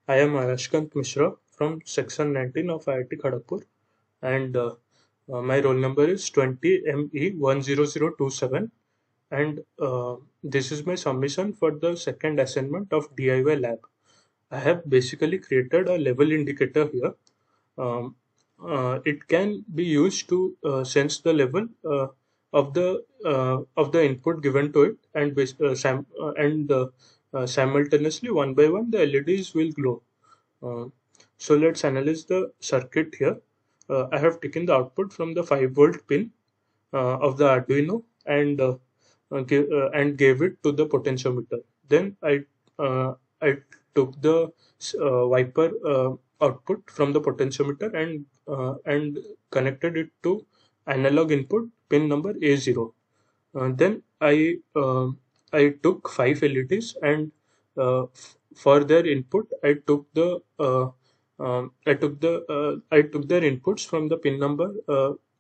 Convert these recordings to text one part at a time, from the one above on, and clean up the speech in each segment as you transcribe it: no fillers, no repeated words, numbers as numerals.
I am Ayashkanta Mishra from Section-19 of IIT Kharagpur, and my roll number is 20ME10027, and this is my submission for the second assignment of DIY lab. I have basically created a level indicator here. It can be used to sense the level of the input given to it, and simultaneously, one by one, the LEDs will glow. So let's analyze the circuit here. I have taken the output from the 5-volt pin of the Arduino and gave it to the potentiometer. Then I took the wiper output from the potentiometer and connected it to analog input pin number A0. Then I took 5 LEDs and for their input I took their inputs from the pin number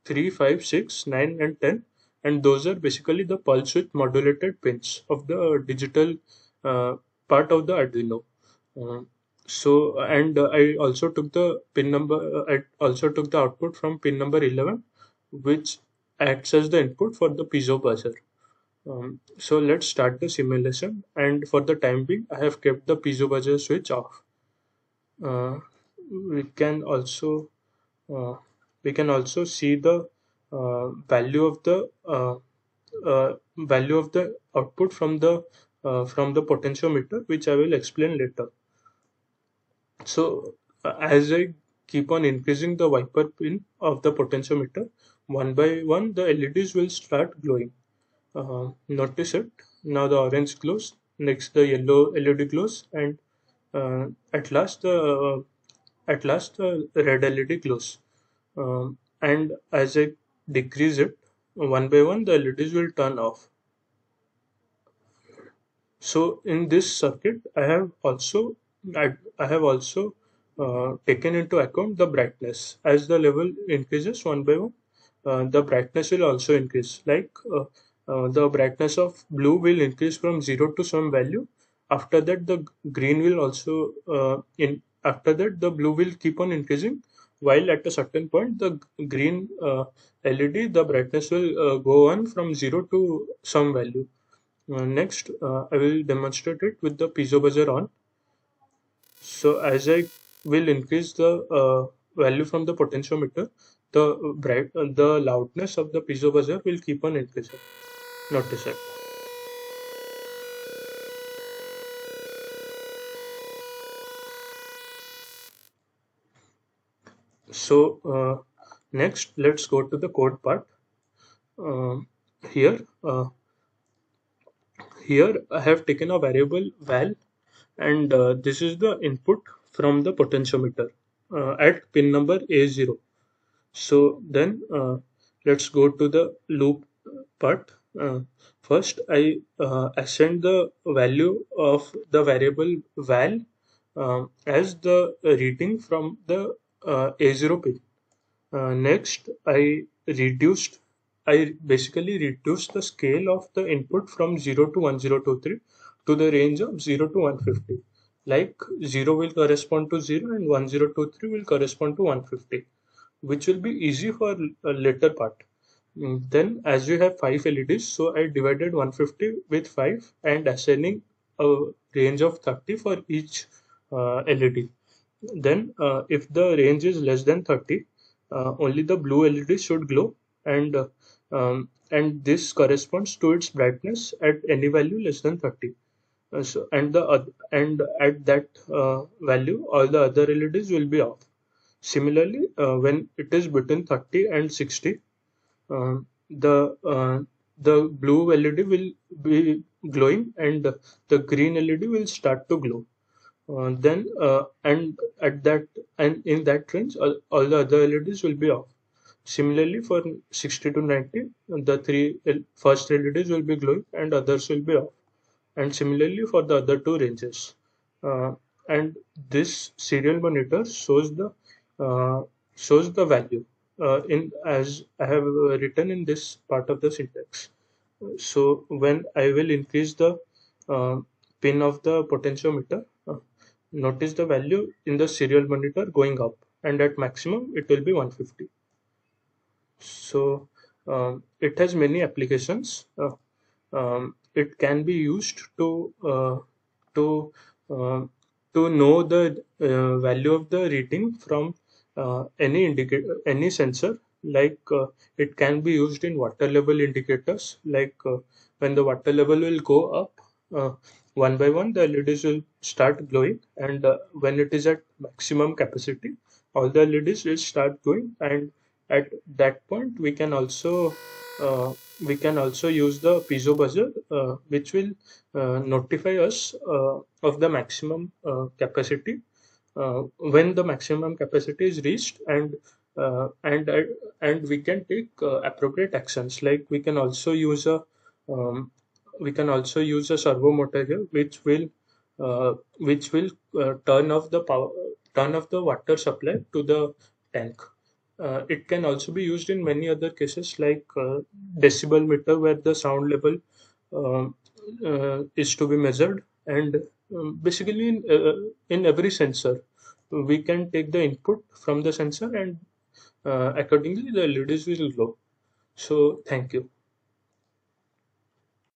3, 5, 6, 9, and 10, and those are basically the pulse width modulated pins of the digital part of the Arduino. I also took the I also took the output from pin number 11, which acts as the input for the piezo buzzer. So let's start the simulation, and for the time being I have kept the piezo buzzer switch off. We can also see the value of the output from the potentiometer, which I will explain later. So as I keep on increasing the wiper pin of the potentiometer, one by one the LEDs will start glowing. Notice it. Now the orange glows, next the yellow LED glows, and at last the red LED glows. And as I decrease it, one by one the LEDs will turn off. So in this circuit, I have also taken into account the brightness. As the level increases one by one, the brightness will also increase. The brightness of blue will increase from 0 to some value. After that, the green will also after that the blue will keep on increasing, while at a certain point the green LED, the brightness will go on from 0 to some value. Next, I will demonstrate it with the piezo buzzer on. So as I will increase the value from the potentiometer, the loudness of the piezo buzzer will keep on increasing. Notice it. So next, let's go to the code part. Here I have taken a variable val, and this is the input from the potentiometer at pin number A0. So then let's go to the loop part. First, I assign the value of the variable val as the reading from the A0 pin. Next, I basically reduced the scale of the input from 0 to 1023 to the range of 0 to 150. Like 0 will correspond to 0 and 1023 will correspond to 150, which will be easy for a later part. Then, as we have 5 LEDs, so I divided 150 with 5 and assigning a range of 30 for each LED. Then, if the range is less than 30, only the blue LED should glow, and this corresponds to its brightness at any value less than 30. And at that value, all the other LEDs will be off. Similarly, when it is between 30 and 60, uh, the blue LED will be glowing and the green LED will start to glow. Then and at that and in that range, all the other LEDs will be off. Similarly, for 60 to 90, the first LEDs will be glowing and others will be off. And similarly for the other two ranges. And this serial monitor shows the value in as I have written in this part of the syntax. So when I will increase the pin of the potentiometer, notice the value in the serial monitor going up, and at maximum it will be 150. So it has many applications. It can be used to uh, to know the value of the reading from any indicator, any sensor. Like it can be used in water level indicators. Like when the water level will go up, uh, one by one the LEDs will start glowing, and when it is at maximum capacity, all the LEDs will start glowing, and at that point we can also use the piezo buzzer, which will notify us of the maximum capacity when the maximum capacity is reached, uh, and uh, and we can take appropriate actions. Like um, we can also use a servo motor here, which will turn off the water supply to the tank. It can also be used in many other cases, like decibel meter, where the sound level um, is to be measured, and basically in every sensor we can take the input from the sensor, and accordingly the LEDs will glow. So thank you.